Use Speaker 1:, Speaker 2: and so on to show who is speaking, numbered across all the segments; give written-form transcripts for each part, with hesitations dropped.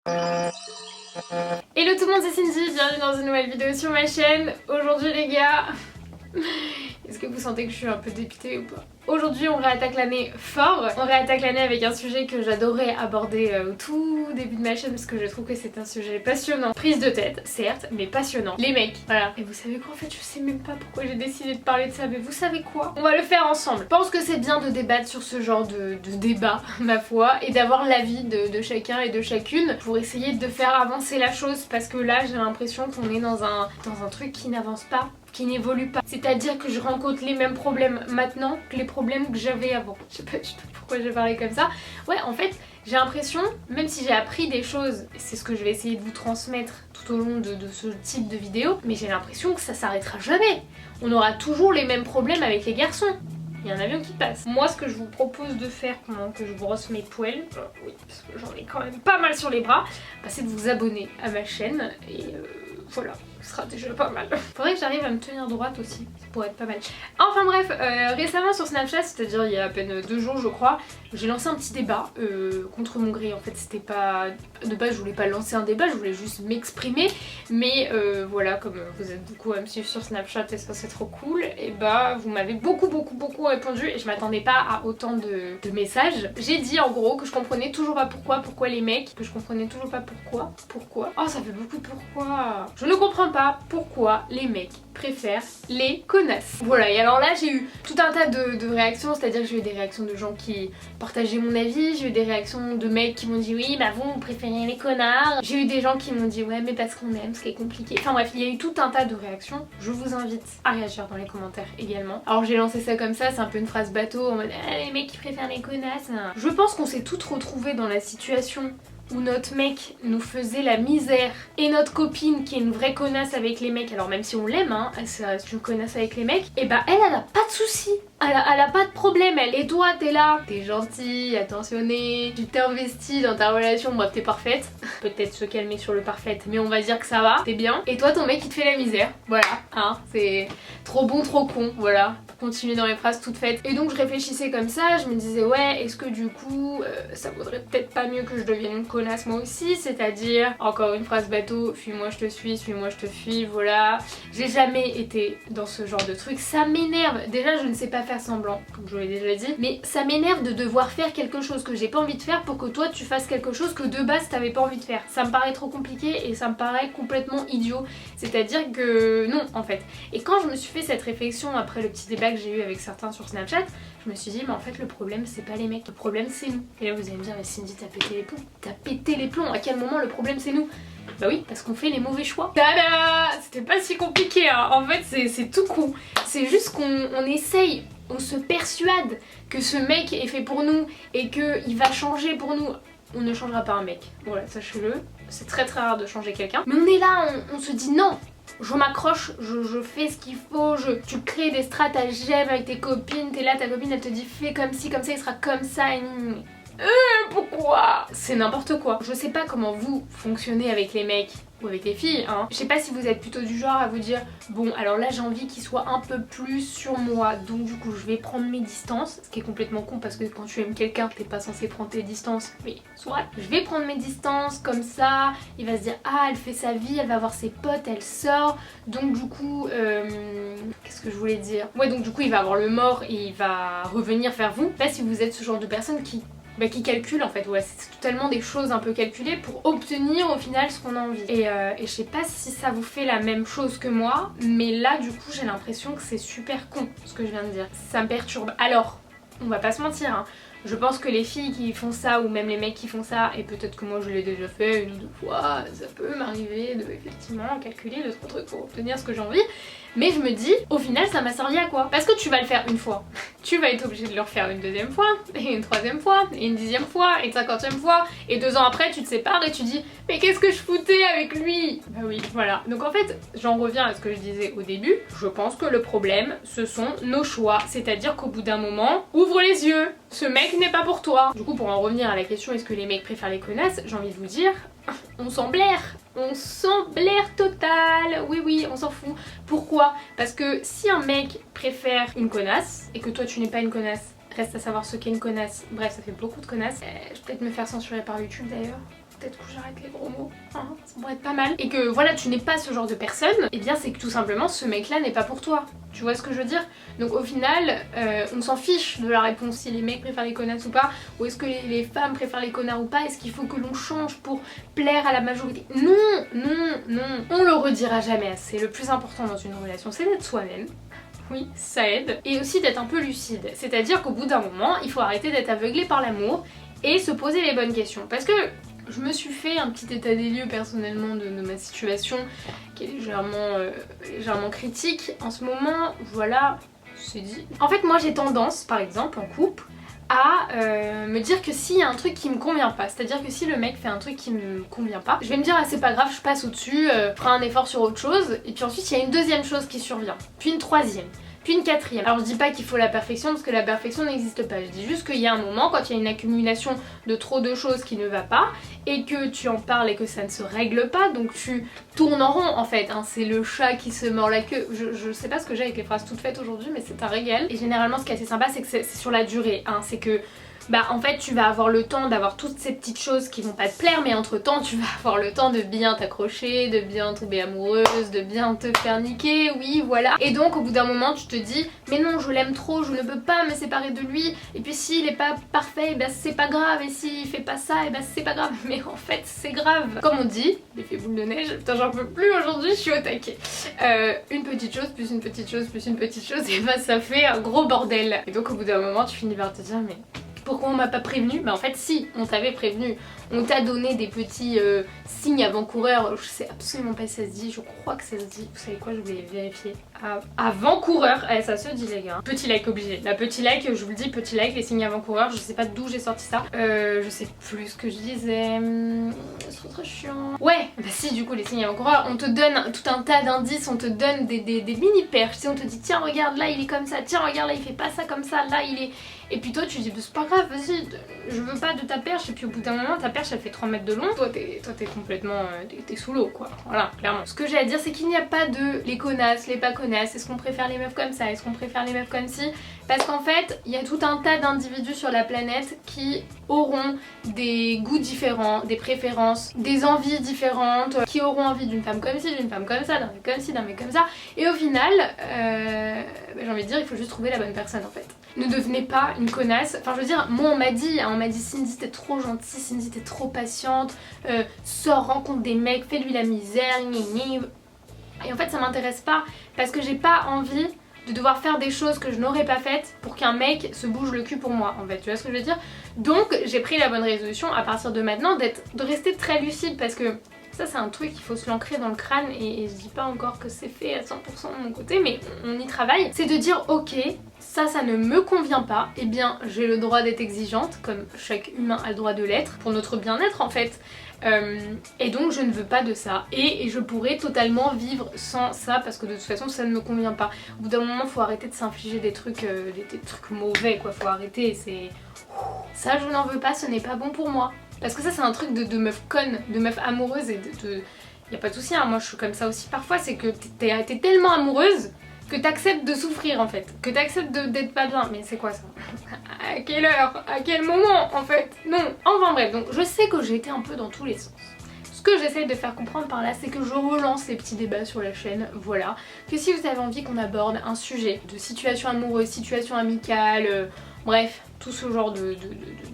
Speaker 1: Hello tout le monde, c'est Cindy, bienvenue dans une nouvelle vidéo sur ma chaîne. Aujourd'hui les gars, est-ce que vous sentez que je suis un peu dépitée ou pas? Aujourd'hui on réattaque l'année fort, on réattaque l'année avec un sujet que j'adorais aborder au tout début de ma chaîne parce que je trouve que c'est un sujet passionnant. Prise de tête, certes, mais passionnant. Les mecs, voilà. Et vous savez quoi, en fait je sais même pas pourquoi j'ai décidé de parler de ça, mais vous savez quoi? On va le faire ensemble. Je pense que c'est bien de débattre sur ce genre de débat, ma foi, et d'avoir l'avis de chacun et de chacune pour essayer de faire avancer la chose, parce que là j'ai l'impression qu'on est dans un truc qui n'avance pas, qui n'évolue pas. C'est-à-dire que je rencontre les mêmes problèmes maintenant que les problèmes que j'avais avant. Je sais pas du tout pourquoi j'ai parlé comme ça. Ouais, en fait, j'ai l'impression, même si j'ai appris des choses, et c'est ce que je vais essayer de vous transmettre tout au long de ce type de vidéo, mais j'ai l'impression que ça s'arrêtera jamais. On aura toujours les mêmes problèmes avec les garçons. Il y a un avion qui passe. Moi, ce que je vous propose de faire pendant que je brosse mes poils, oui, parce que j'en ai quand même pas mal sur les bras, bah, c'est de vous abonner à ma chaîne et voilà, ce sera déjà pas mal. Faudrait que j'arrive à me tenir droite aussi, ça pourrait être pas mal. Enfin bref, récemment sur Snapchat, c'est-à-dire il y a à peine 2 jours je crois, j'ai lancé un petit débat contre mon gré. En fait c'était pas... De base je voulais pas lancer un débat, je voulais juste m'exprimer. Mais voilà, comme vous êtes beaucoup à me suivre sur Snapchat et ça c'est trop cool, et bah vous m'avez beaucoup répondu et je m'attendais pas à autant de messages. J'ai dit en gros que je comprenais toujours pas pourquoi les mecs, que je comprenais toujours pas pourquoi. Oh ça fait beaucoup de pourquoi. Je ne comprends pas pourquoi les mecs préfèrent les connasses. Voilà, et alors là j'ai eu tout un tas de réactions, c'est-à-dire que j'ai eu des réactions de gens qui partageaient mon avis, j'ai eu des réactions de mecs qui m'ont dit oui bah vous préférez les connards, j'ai eu des gens qui m'ont dit ouais mais parce qu'on aime, ce qui est compliqué. Enfin bref, il y a eu tout un tas de réactions. Je vous invite à réagir dans les commentaires également. Alors j'ai lancé ça comme ça, c'est un peu une phrase bateau en mode ah, les mecs qui préfèrent les connasses. Je pense qu'on s'est toutes retrouvées dans la situation où notre mec nous faisait la misère et notre copine qui est une vraie connasse avec les mecs, alors même si on l'aime hein, c'est une connasse avec les mecs, et bah elle a pas de soucis, elle a pas de problème elle. Et toi t'es là, t'es gentille, attentionnée, tu t'investis dans ta relation, bref t'es parfaite, peut-être se calmer sur le parfaite mais on va dire que ça va, t'es bien, et toi ton mec il te fait la misère, voilà hein, c'est trop bon trop con, voilà, pour continuer dans les phrases toutes faites. Et donc je réfléchissais comme ça, je me disais ouais est-ce que du coup ça vaudrait peut-être pas mieux que je devienne une connasse moi aussi, c'est-à-dire, encore une phrase bateau, fuis-moi je te suis, suis-moi je te fuis, voilà. J'ai jamais été dans ce genre de truc, ça m'énerve. Déjà je ne sais pas faire semblant, comme je vous l'ai déjà dit, mais ça m'énerve de devoir faire quelque chose que j'ai pas envie de faire pour que toi tu fasses quelque chose que de base t'avais pas envie de faire. Ça me paraît trop compliqué et ça me paraît complètement idiot, c'est-à-dire que non en fait. Et quand je me suis fait cette réflexion après le petit débat que j'ai eu avec certains sur Snapchat, je me suis dit mais en fait le problème c'est pas les mecs, le problème c'est nous. Et là vous allez me dire mais Cindy t'as pété les plombs, t'as pété les plombs, à quel moment le problème c'est nous? Bah oui, parce qu'on fait les mauvais choix. Tada! C'était pas si compliqué hein. En fait c'est tout con, c'est juste qu'on essaye, on se persuade que ce mec est fait pour nous et qu'il va changer pour nous. On ne changera pas un mec, voilà sachez-le, c'est très rare de changer quelqu'un. Mais on est là, on se dit non, je m'accroche, je fais ce qu'il faut, tu crées des stratagèmes avec tes copines, t'es là, ta copine elle te dit fais comme ci, comme ça, il sera comme ça et pourquoi? C'est n'importe quoi. Je sais pas comment vous fonctionnez avec les mecs ou avec les filles hein. Je sais pas si vous êtes plutôt du genre à vous dire bon alors là j'ai envie qu'il soit un peu plus sur moi donc du coup je vais prendre mes distances, ce qui est complètement con parce que quand tu aimes quelqu'un t'es pas censé prendre tes distances, mais soit je vais prendre mes distances comme ça, il va se dire ah elle fait sa vie, elle va voir ses potes, elle sort, donc du coup qu'est-ce que je voulais dire, ouais donc du coup il va avoir le mort et il va revenir vers vous. Là si vous êtes ce genre de personne qui calcule en fait, ouais, c'est totalement des choses un peu calculées pour obtenir au final ce qu'on a envie. Et je sais pas si ça vous fait la même chose que moi, mais là du coup j'ai l'impression que c'est super con ce que je viens de dire. Ça me perturbe. Alors, on va pas se mentir hein. Je pense que les filles qui font ça ou même les mecs qui font ça, et peut-être que moi je l'ai déjà fait 1 ou 2 fois, ça peut m'arriver de effectivement calculer 2-3 trucs pour obtenir ce que j'ai envie. Mais je me dis, au final ça m'a servi à quoi? Parce que tu vas le faire une fois, tu vas être obligé de le refaire une 2e fois, et une 3e fois, et une 10e fois, et une 50e fois, et 2 ans après tu te sépares et tu dis mais qu'est-ce que je foutais avec lui? Bah oui, voilà. Donc en fait, j'en reviens à ce que je disais au début, je pense que le problème ce sont nos choix, c'est-à-dire qu'au bout d'un moment, ouvre les yeux, ce mec n'est pas pour toi. Du coup pour en revenir à la question est-ce que les mecs préfèrent les connasses, j'ai envie de vous dire on s'en blaire. On s'en blaire total. Oui on s'en fout. Pourquoi? Parce que si un mec préfère une connasse et que toi tu n'es pas une connasse, reste à savoir ce qu'est une connasse. Bref ça fait beaucoup de connasses. Je vais peut-être me faire censurer par YouTube d'ailleurs. peut-être que j'arrête les gros mots, hein, ça pourrait être pas mal. Et que voilà, tu n'es pas ce genre de personne, et bien c'est que tout simplement ce mec-là n'est pas pour toi. Tu vois ce que je veux dire? Donc au final, on s'en fiche de la réponse si les mecs préfèrent les connasses ou pas, ou est-ce que les femmes préfèrent les connards ou pas, est-ce qu'il faut que l'on change pour plaire à la majorité? Non, non, non, on le redira jamais assez. Le plus important dans une relation, c'est d'être soi-même. Oui, ça aide. Et aussi d'être un peu lucide. C'est-à-dire qu'au bout d'un moment, il faut arrêter d'être aveuglé par l'amour et se poser les bonnes questions. Parce que je me suis fait un petit état des lieux personnellement de ma situation qui est légèrement critique. En ce moment, voilà, c'est dit. En fait, moi j'ai tendance, par exemple, en couple, à me dire que s'il y a un truc qui me convient pas, c'est-à-dire que si le mec fait un truc qui me convient pas, je vais me dire ah c'est pas grave, je passe au-dessus, je ferai un effort sur autre chose, et puis ensuite il y a une deuxième chose qui survient, puis une troisième, puis une quatrième. Alors je dis pas qu'il faut la perfection parce que la perfection n'existe pas, je dis juste qu'il y a un moment quand il y a une accumulation de trop de choses qui ne va pas et que tu en parles et que ça ne se règle pas, donc tu tournes en rond en fait, hein. C'est le chat qui se mord la queue. Je sais pas ce que j'ai avec les phrases toutes faites aujourd'hui mais c'est un régal. Et généralement ce qui est assez sympa c'est que c'est sur la durée, hein. C'est que bah en fait tu vas avoir le temps d'avoir toutes ces petites choses qui vont pas te plaire, mais entre temps tu vas avoir le temps de bien t'accrocher, de bien tomber amoureuse, de bien te faire niquer, oui voilà. Et donc au bout d'un moment tu te dis mais non je l'aime trop, je ne peux pas me séparer de lui, et puis s'il est pas parfait, bah c'est pas grave, et s'il fait pas ça, et bah c'est pas grave, mais en fait c'est grave. Comme on dit, l'effet boule de neige, putain j'en peux plus aujourd'hui, je suis au taquet. Une petite chose plus une petite chose plus une petite chose, et bah ça fait un gros bordel. Et donc au bout d'un moment tu finis par te dire mais pourquoi on m'a pas prévenu? Bah en fait si, on t'avait prévenu. On t'a donné des petits signes avant-coureurs, je sais absolument pas si ça se dit, je crois que ça se dit, vous savez quoi, je vais vérifier. Avant-coureur, eh, ça se dit les gars. Petit like obligé, la petit like, je vous le dis, petit like, les signes avant-coureurs, je sais pas d'où j'ai sorti ça. Je sais plus ce que je disais, c'est trop très chiant. Ouais, bah si du coup les signes avant-coureurs, on te donne tout un tas d'indices, on te donne des mini perches, tu sais, on te dit tiens regarde là il est comme ça, tiens regarde là il fait pas ça comme ça, là il est... Et puis toi tu dis bah, c'est pas grave, vas-y, je veux pas de ta perche, et puis au bout d'un moment ta perche elle fait 3 mètres de long, toi t'es complètement t'es sous l'eau quoi, voilà clairement. Ce que j'ai à dire c'est qu'il n'y a pas de les connasses, les pas connasses, est-ce qu'on préfère les meufs comme ça, est-ce qu'on préfère les meufs comme ci, parce qu'en fait il y a tout un tas d'individus sur la planète qui auront des goûts différents, des préférences, des envies différentes, qui auront envie d'une femme comme ci, d'une femme comme ça, d'un mec comme ci, d'un mec comme ça, et au final j'ai envie de dire il faut juste trouver la bonne personne en fait. Ne devenez pas une connasse. Enfin je veux dire, moi on m'a dit Cindy t'es trop gentille, Cindy t'es trop patiente, sors, rencontre des mecs, fais-lui la misère, gni. Et en fait ça m'intéresse pas parce que j'ai pas envie de devoir faire des choses que je n'aurais pas faites pour qu'un mec se bouge le cul pour moi en fait, tu vois ce que je veux dire. Donc j'ai pris la bonne résolution à partir de maintenant de rester très lucide, parce que ça c'est un truc, il faut se l'ancrer dans le crâne, et je dis pas encore que c'est fait à 100% de mon côté, mais on y travaille. C'est de dire ok, ça ne me convient pas, et bien j'ai le droit d'être exigeante, comme chaque humain a le droit de l'être, pour notre bien-être en fait. Et donc je ne veux pas de ça, et je pourrais totalement vivre sans ça parce que de toute façon ça ne me convient pas. Au bout d'un moment faut arrêter de s'infliger des trucs mauvais quoi, faut arrêter, c'est... Ça je n'en veux pas, ce n'est pas bon pour moi. Parce que ça c'est un truc de meuf conne, de meuf amoureuse, et y a pas de souci, hein, moi je suis comme ça aussi parfois, c'est que t'es tellement amoureuse que t'acceptes de souffrir en fait, que t'acceptes d'être pas bien, mais c'est quoi ça? À quelle heure? À quel moment en fait? Non, enfin bref, donc je sais que j'ai été un peu dans tous les sens. Ce que j'essaye de faire comprendre par là, c'est que je relance ces petits débats sur la chaîne, voilà. Que si vous avez envie qu'on aborde un sujet de situation amoureuse, situation amicale, bref, tout ce genre de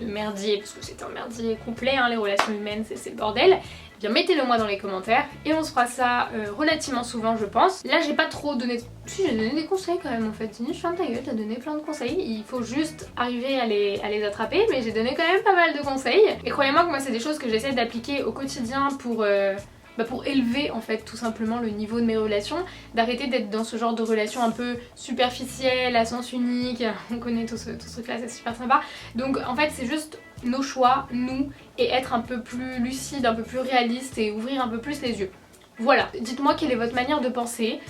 Speaker 1: merdier, parce que c'est un merdier complet, hein, les relations humaines, c'est le bordel, eh bien mettez-le moi dans les commentaires et on se fera ça relativement souvent je pense. Là j'ai pas trop donné... Si j'ai donné des conseils quand même en fait, je ferme ta gueule, t'as donné plein de conseils, il faut juste arriver à les attraper, mais j'ai donné quand même pas mal de conseils. Et croyez-moi que moi c'est des choses que j'essaie d'appliquer au quotidien pour élever en fait tout simplement le niveau de mes relations, d'arrêter d'être dans ce genre de relation un peu superficielle, à sens unique, on connaît tout ce truc là, c'est super sympa. Donc en fait c'est juste nos choix, nous, et être un peu plus lucide, un peu plus réaliste et ouvrir un peu plus les yeux. Voilà, dites-moi quelle est votre manière de penser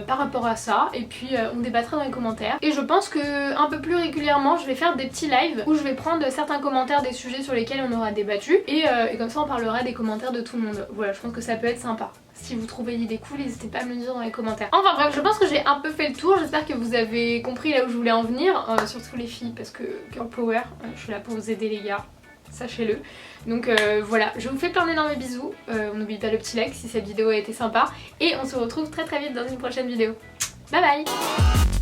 Speaker 1: par rapport à ça, et puis on débattra dans les commentaires. Et je pense que un peu plus régulièrement je vais faire des petits lives où je vais prendre certains commentaires des sujets sur lesquels on aura débattu, et comme ça on parlera des commentaires de tout le monde. Voilà, je pense que ça peut être sympa. Si vous trouvez l'idée cool, n'hésitez pas à me le dire dans les commentaires. Enfin bref, je pense que j'ai un peu fait le tour, j'espère que vous avez compris là où je voulais en venir, surtout les filles parce que girl power, je suis là pour vous aider les gars. sachez-le. Donc voilà, je vous fais plein d'énormes bisous, on n'oublie pas le petit like si cette vidéo a été sympa et on se retrouve très vite dans une prochaine vidéo. Bye bye.